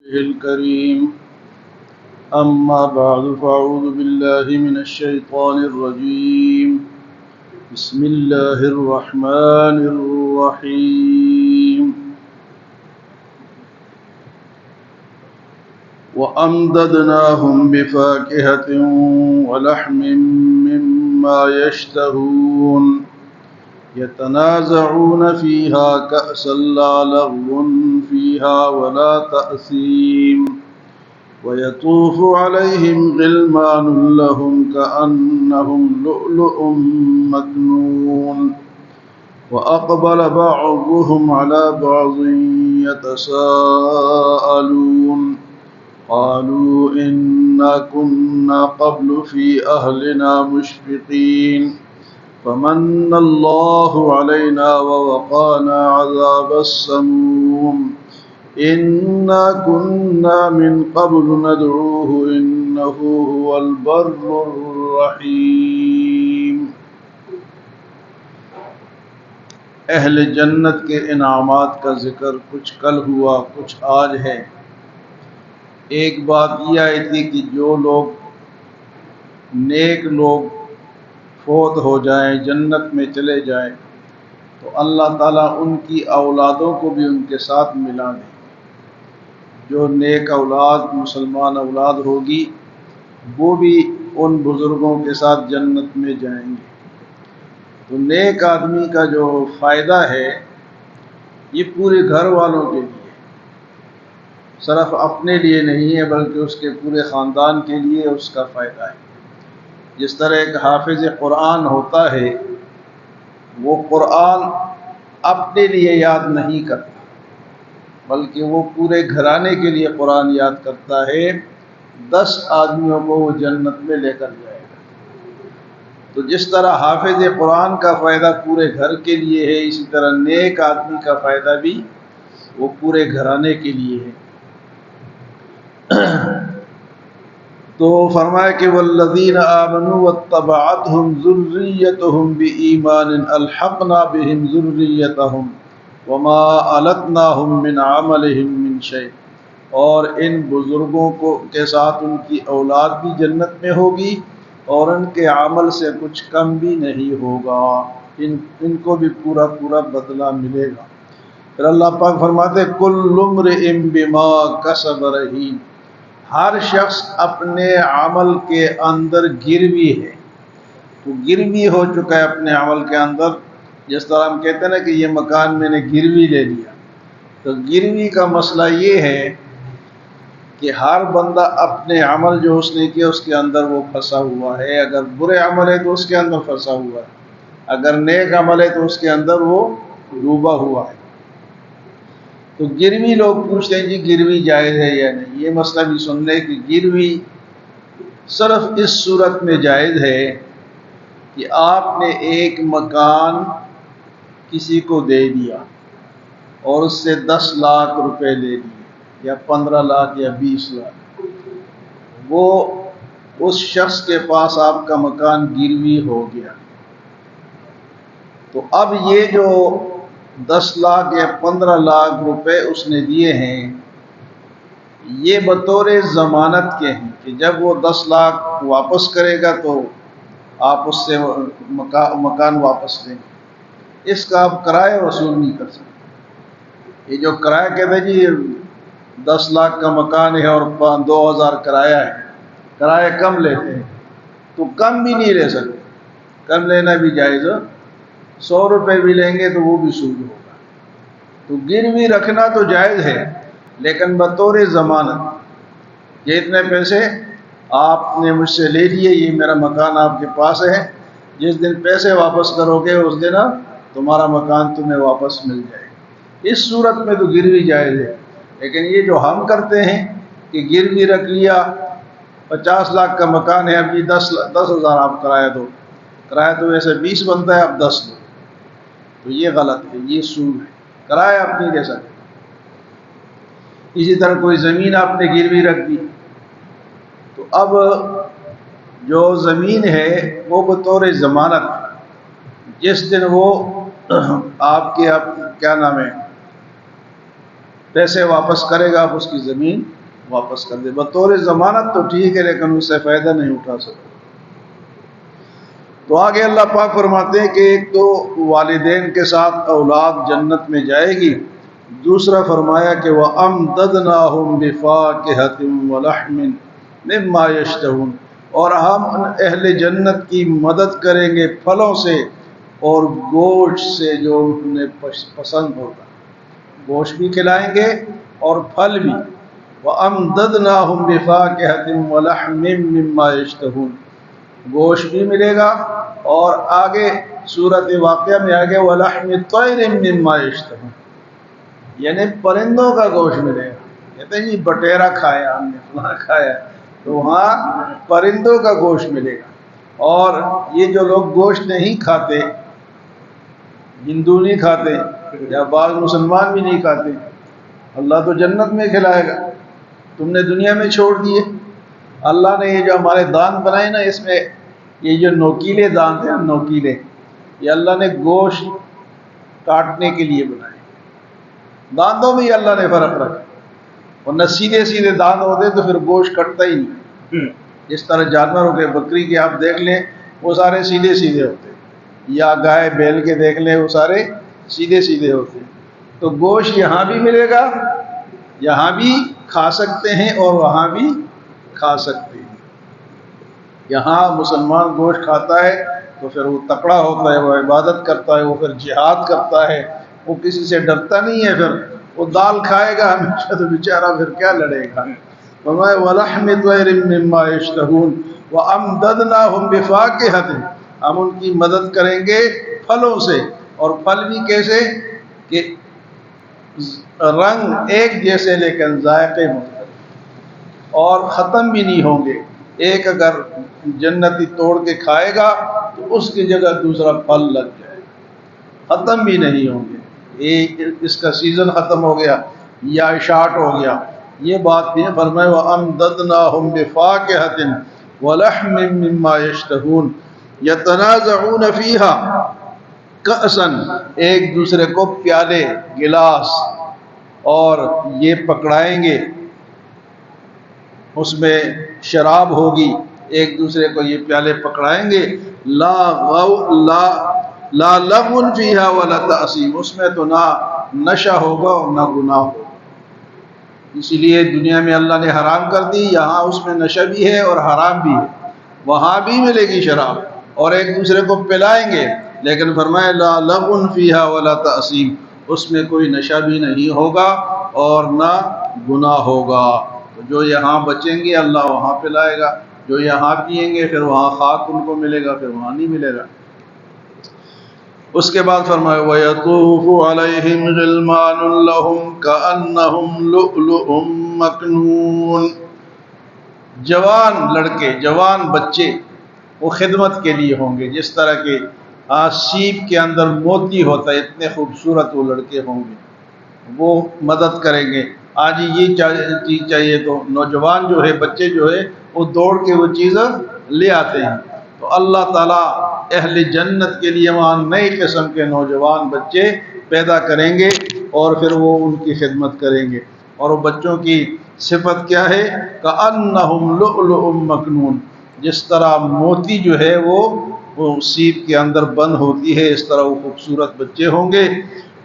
الكريم أما بعد فأعوذ بالله من الشيطان الرجيم بسم الله الرحمن الرحيم وأمددناهم بفاكهة ولحم مما يشتهون يتنازعون فيها كأسا لا لغو فيها ولا تأثيم ويطوف عليهم غلمان لهم كأنهم لؤلؤ مكنون وأقبل بعضهم على بعض يتساءلون قالوا إنا كنا قبل في أهلنا مشفقين فمن الله علينا ووقانا عذاب السموم إنا كنا من قبل ندعوه إنه هو البر الرحيم۔ اہل جنت کے انعامات کا ذکر کچھ کل ہوا کچھ آج ہے۔ ایک بات یہ آئی تھی کہ جو لوگ نیک لوگ فوت ہو جائیں جنت میں چلے جائیں تو اللہ تعالیٰ ان کی اولادوں کو بھی ان کے ساتھ ملا دیں۔ جو نیک اولاد مسلمان اولاد ہوگی وہ بھی ان بزرگوں کے ساتھ جنت میں جائیں گے۔ تو نیک آدمی کا جو فائدہ ہے یہ پورے گھر والوں کے لیے، صرف اپنے لیے نہیں ہے بلکہ اس کے پورے خاندان کے لیے اس کا فائدہ ہے۔ جس طرح ایک حافظ قرآن ہوتا ہے وہ قرآن اپنے لیے یاد نہیں کرتا بلکہ وہ پورے گھرانے کے لیے قرآن یاد کرتا ہے، 10 آدمیوں کو وہ جنت میں لے کر جائے گا۔ تو جس طرح حافظ قرآن کا فائدہ پورے گھر کے لیے ہے، اسی طرح نیک آدمی کا فائدہ بھی وہ پورے گھرانے کے لیے ہے۔ تو فرمایا کہ والذین آمنوا واتبعتهم ذریتهم بإیمان الحقنا بهم ذریتهم وما ألتناهم من عملهم من شيء، اور ان بزرگوں کے ساتھ ان کی اولاد بھی جنت میں ہوگی اور ان کے عمل سے کچھ کم بھی نہیں ہوگا، ان کو بھی پورا بدلہ ملے گا۔ پھر اللہ پاک فرماتے کل امرئ بما کسب رہین، ہر شخص اپنے عمل کے اندر گروی ہے، تو گروی ہو چکا ہے اپنے عمل کے اندر۔ جس طرح ہم کہتے ہیں نا کہ یہ مکان میں نے گروی لے لیا، تو گروی کا مسئلہ یہ ہے کہ ہر بندہ اپنے عمل جو اس نے کیا اس کے اندر وہ پھنسا ہوا ہے۔ اگر برے عمل ہے تو اس کے اندر پھنسا ہوا ہے، اگر نیک عمل ہے تو اس کے اندر وہ ڈوبا ہوا ہے۔ تو گروی لوگ پوچھتے ہیں جی گروی جائز ہے یا نہیں؟ یہ مسئلہ بھی سن لیں کہ گروی صرف اس صورت میں جائز ہے کہ آپ نے ایک مکان کسی کو دے دیا اور اس سے 10 لاکھ روپے لے لیے یا 15 لاکھ یا 20 لاکھ، وہ اس شخص کے پاس آپ کا مکان گروی ہو گیا۔ تو اب یہ جو 10 لاکھ یا 15 لاکھ روپے اس نے دیے ہیں یہ بطور ضمانت کے ہیں کہ جب وہ 10 لاکھ واپس کرے گا تو آپ اس سے مکان واپس لیں گے، اس کا آپ کرایہ وصول نہیں کر سکتے۔ یہ جو کرایہ کہتے ہیں جی 10 لاکھ کا مکان ہے اور 2000 کرایہ ہے، کرایہ کم لیتے ہیں تو کم بھی نہیں لے سکتے، کم لینا بھی جائز ہے، 100 روپے بھی لیں گے تو وہ بھی سود ہوگا۔ تو گروی رکھنا تو جائز ہے لیکن بطور ضمانت، یہ اتنے پیسے آپ نے مجھ سے لے لیے، یہ میرا مکان آپ کے پاس ہے، جس دن پیسے واپس کرو گے اس دن تمہارا مکان تمہیں واپس مل جائے گا۔ اس صورت میں تو گروی جائز ہے، لیکن یہ جو ہم کرتے ہیں کہ گروی رکھ لیا، 50 لاکھ کا مکان ہے، اب یہ 10,000 آپ کرایہ دو، کرایہ تو ویسے 20 بنتا ہے، اب 10 دو، تو یہ غلط ہے، یہ سود ہے، کرایہ آپ نہیں دے سکتے۔ اسی طرح کوئی زمین آپ نے گروی رکھ دی تو اب جو زمین ہے وہ بطور ضمانت، جس دن وہ آپ کے کیا نام ہے پیسے واپس کرے گا آپ اس کی زمین واپس کر دے، بطور ضمانت تو ٹھیک ہے لیکن اس سے فائدہ نہیں اٹھا سکتے۔ تو آگے اللہ پاک فرماتے ہیں کہ ایک تو والدین کے ساتھ اولاد جنت میں جائے گی، دوسرا فرمایا کہ وَأَمْدَدْنَاهُمْ بِفَاكِهَةٍ وَلَحْمٍ مِّمَّا يَشْتَهُونَ، اور ہم اہل جنت کی مدد کریں گے پھلوں سے اور گوشت سے جو انہیں پسند ہوگا، گوشت بھی کھلائیں گے اور پھل بھی۔ وَأَمْدَدْنَاهُمْ بِفَاكِهَةٍ وَلَحْمٍ مِّمَّا يَشْتَهُونَ، گوشت بھی ملے گا، اور آگے صورت واقعہ میں آگے وَلَحْمِ طَيْرٍ مِّمَّا يَشْتَهُونَ، یعنی پرندوں کا گوشت ملے گا۔ کہتے ہیں جی بٹیرا کھایا ہم نے، فلاں کھایا، تو وہاں پرندوں کا گوشت ملے گا۔ اور یہ جو لوگ گوشت نہیں کھاتے، ہندو نہیں کھاتے یا بعض مسلمان بھی نہیں کھاتے، اللہ تو جنت میں کھلائے گا، تم نے دنیا میں چھوڑ دیے۔ اللہ نے یہ جو ہمارے دانت بنائے نا، اس میں یہ جو نوکیلے دانت ہیں، نوکیلے، یہ اللہ نے گوشت کاٹنے کے لیے بنائے۔ دانتوں میں ہی اللہ نے فرق رکھا، ورنہ سیدھے سیدھے دانت ہوتے تو پھر گوشت کٹتا ہی نہیں۔ جس طرح جانوروں کے، بکری کے آپ دیکھ لیں وہ سارے سیدھے سیدھے ہوتے ہیں، یا گائے بیل کے دیکھ لیں وہ سارے سیدھے سیدھے ہوتے ہیں۔ تو گوشت یہاں بھی ملے گا، یہاں بھی کھا سکتے ہیں اور وہاں بھی کھا سکتے ہیں۔ یہاں مسلمان گوشت کھاتا ہے تو پھر وہ تکڑا ہوتا ہے، وہ عبادت کرتا ہے، وہ پھر جہاد کرتا ہے، وہ کسی سے ڈرتا نہیں ہے، پھر وہ دال کھائے گا ہمیشہ تو بیچارہ پھر کیا لڑے گا۔ فرمایا وَلَحْمِ طَيْرٍ مِّمَّا يَشْتَهُونَ وَأَمْدَدْنَاهُمْ بِفَاكِهَةٍ، ہم ان کی مدد کریں گے پھلوں سے، اور پھل بھی کیسے کہ رنگ ایک جیسے لیکن ذائقے مختلف، اور ختم بھی نہیں ہوں گے۔ ایک اگر جنتی توڑ کے کھائے گا تو اس کی جگہ دوسرا پھل لگ جائے گا، ختم بھی نہیں ہوں گے۔ ایک اس کا سیزن ختم ہو گیا یا شارٹ ہو گیا، یہ بات بھی ہے۔ فرمایا وَأَمْدَدْنَاهُمْ بِفَاكِهَةٍ وَلَحْمٍ مِّمَّا يَشْتَهُونَ يَتَنَازَعُونَ فِيهَا كَأْسًا، ایک دوسرے کو پیالے، گلاس اور یہ پکڑائیں گے، اس میں شراب ہوگی، ایک دوسرے کو یہ پیالے پکڑائیں گے۔ لا لغو فیہا ولا تأثیم، اس میں تو نہ نشہ ہوگا اور نہ گناہ ہوگا۔ اسی لیے دنیا میں اللہ نے حرام کر دی، یہاں اس میں نشہ بھی ہے اور حرام بھی ہے، وہاں بھی ملے گی شراب اور ایک دوسرے کو پلائیں گے، لیکن فرمایا لا لغو فیہا ولا تأثیم، اس میں کوئی نشہ بھی نہیں ہوگا اور نہ گناہ ہوگا۔ تو جو یہاں بچیں گے اللہ وہاں پلائے گا، جو یہاں پئیں گے پھر وہاں خاک ان کو ملے گا، پھر وہاں نہیں ملے گا۔ اس کے بعد فرمایا وَيَطُوفُ عَلَيْهِمْ غِلْمَانٌ لَهُمْ كَأَنَّهُمْ لُؤْلُؤٌ مَّكْنُونٌ، جوان لڑکے، جوان بچے وہ خدمت کے لیے ہوں گے، جس طرح کہ سیپ کے اندر موتی ہوتا ہے، اتنے خوبصورت وہ لڑکے ہوں گے، وہ مدد کریں گے۔ آج یہ چیز چاہیے تو نوجوان جو ہے، بچے جو ہے وہ دوڑ کے وہ چیز لے آتے ہیں۔ تو اللہ تعالیٰ اہل جنت کے لیے وہاں نئی قسم کے نوجوان بچے پیدا کریں گے اور پھر وہ ان کی خدمت کریں گے۔ اور وہ بچوں کی صفت کیا ہے؟ کأنہم لؤلؤ مکنون، جس طرح موتی جو ہے وہ سیپ کے اندر بند ہوتی ہے، اس طرح وہ خوبصورت بچے ہوں گے۔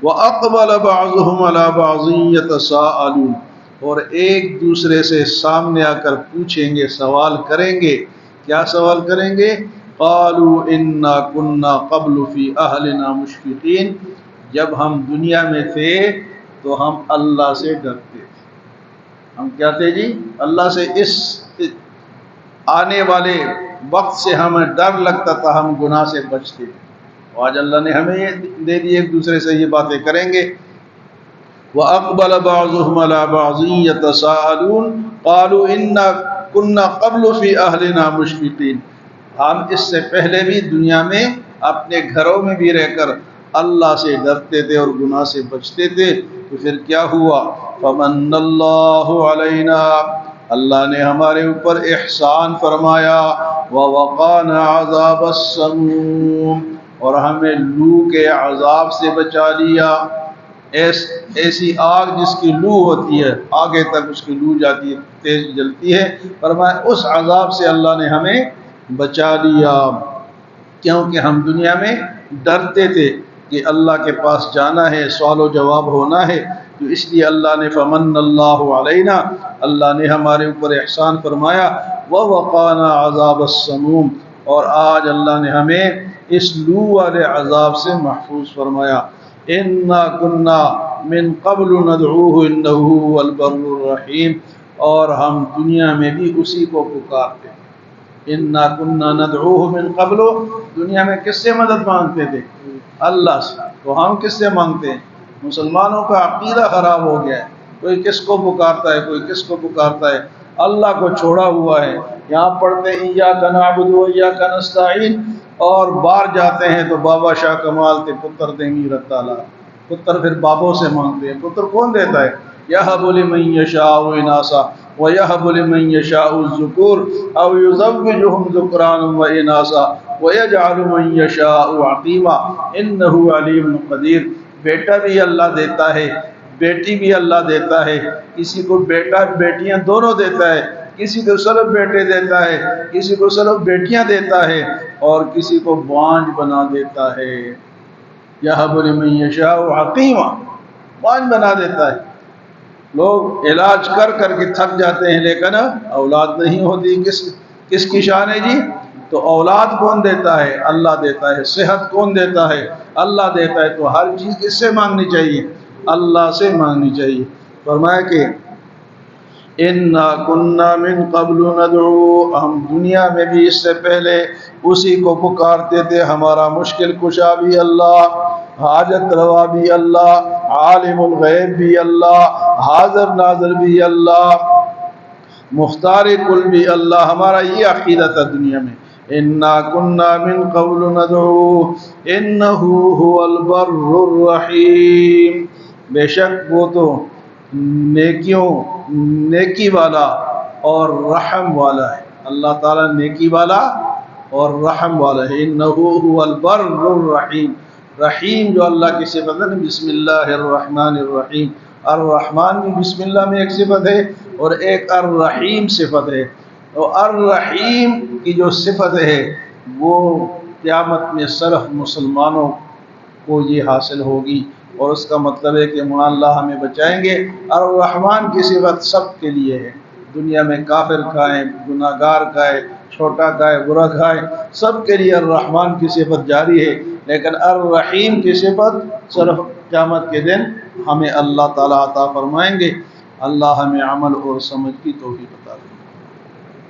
وَأَقْبَلَ بَعْضُهُمْ عَلَى بَعْضٍ يَتَسَاءَلُونَ، اور ایک دوسرے سے سامنے آ کر پوچھیں گے، سوال کریں گے۔ کیا سوال کریں گے؟ قَالُوا إِنَّا كُنَّا قَبْلُ فِي أَهْلِنَا مُشْفِقِينَ، جب ہم دنیا میں تھے تو ہم اللہ سے ڈرتے تھے۔ ہم کیا تھے جی؟ اللہ سے، اس آنے والے وقت سے ہمیں ڈر لگتا تھا، ہم گناہ سے بچتے تھے۔ آج اللہ نے ہمیں یہ دے دی، ایک دوسرے سے یہ باتیں کریں گے۔ وَأَقْبَلَ بَعْضُهُمْ عَلَى بَعْضٍ يَتَسَاءَلُونَ قَالُوا إِنَّا كُنَّا قَبْلُ فِي أَهْلِنَا مُشْفِقِينَ، ہم اس سے پہلے بھی دنیا میں اپنے گھروں میں بھی رہ کر اللہ سے ڈرتے تھے اور گناہ سے بچتے تھے۔ تو پھر کیا ہوا؟ فَمَنَّ اللَّهُ عَلَيْنَا، اللہ نے ہمارے اوپر احسان فرمایا، وَوَقَانَا عَذَابَ السَّمُومِ، اور ہمیں لو کے عذاب سے بچا لیا۔ ایسی آگ جس کی لو ہوتی ہے، آگے تک اس کی لو جاتی ہے، تیز جلتی ہے، فرمایا اس عذاب سے اللہ نے ہمیں بچا لیا، کیونکہ ہم دنیا میں ڈرتے تھے کہ اللہ کے پاس جانا ہے، سوال و جواب ہونا ہے، تو اس لیے اللہ نے فمن اللہ علینا، اللہ نے ہمارے اوپر احسان فرمایا، ووقانا عذاب السموم، اور آج اللہ نے ہمیں اس لو والے عذاب سے محفوظ فرمایا۔ انا کنا من قبل ندعوه انه هو البر الرحیم، اور ہم دنیا میں بھی اسی کو پکارتے ہیں۔ انا کنا ندعوه من قبل، دنیا میں کس سے مدد مانگتے تھے؟ اللہ سے، تو ہم کس سے مانگتے ہیں؟ مسلمانوں کا عقیدہ خراب ہو گیا ہے، کوئی کس کو پکارتا ہے، کوئی کس کو پکارتا ہے، اللہ کو چھوڑا ہوا ہے۔ یہاں پڑھتے ہیں ایاک نعبد و ایاک نستعین، اور باہر جاتے ہیں تو بابا شاہ کمال تے پتر دیں گی رت تعالیٰ، پتر پھر بابوں سے مانگتے ہیں۔ پتر کون دیتا ہے؟ یہب لمن یشاء اناسا ویہب لمن یشاء الذکور او یزوجہم ذکرانا واناسا ویجعل من یشاء عقیما انہ علیم قدیر۔ بیٹا بھی اللہ دیتا ہے، بیٹی بھی اللہ دیتا ہے، کسی کو بیٹا بیٹیاں دونوں دیتا ہے، کسی کو صرف بیٹے دیتا ہے، کسی کو صرف بیٹیاں دیتا ہے، اور کسی کو بانجھ بنا دیتا ہے۔ یہب لمن یشاء عقیما، بانجھ بنا دیتا ہے۔ لوگ علاج کر کر کے تھک جاتے ہیں لیکن اولاد نہیں ہوتی۔ کس کی شان ہے جی؟ تو اولاد کون دیتا ہے؟ اللہ دیتا ہے۔ صحت کون دیتا ہے؟ اللہ دیتا ہے۔ تو ہر چیز کس سے مانگنی چاہیے؟ اللہ سے مانگنی چاہیے۔ فرمایا کہ انا کنا من قبل ندعو، ہم دنیا میں بھی اس سے پہلے اسی کو پکارتے تھے، ہمارا مشکل کشا بھی اللہ، حاجت روا بھی اللہ، عالم الغیب بھی اللہ، حاضر ناظر بھی اللہ، مختار کل بھی اللہ، ہمارا یہ عقیدہ تھا دنیا میں۔ انا کنا من قبل ندعو انہ هو البر الرحیم، بے شک وہ تو نیکی والا اور رحم والا ہے، اللہ تعالیٰ نیکی والا اور رحم والا ہے۔ انہ هو البر الرحیم، رحیم جو اللہ کی صفت ہے، بسم اللہ الرحمن الرحیم، الرحمن بھی بسم اللہ میں ایک صفت ہے اور ایک الرحیم صفت ہے۔ تو الرحیم کی جو صفت ہے وہ قیامت میں صرف مسلمانوں کو یہ حاصل ہوگی، اور اس کا مطلب ہے کہ وہاں اللہ ہمیں بچائیں گے۔ الرحمن کی صفت سب کے لیے ہے، دنیا میں کافر کھائیں، گناہ گار کھائے، چھوٹا کھائے، برا کھائے، سب کے لیے الرحمن کی صفت جاری ہے، لیکن الرحیم کی صفت صرف قیامت کے دن ہمیں اللہ تعالیٰ عطا فرمائیں گے۔ اللہ ہمیں عمل اور سمجھ کی توفیق عطا فرمائے۔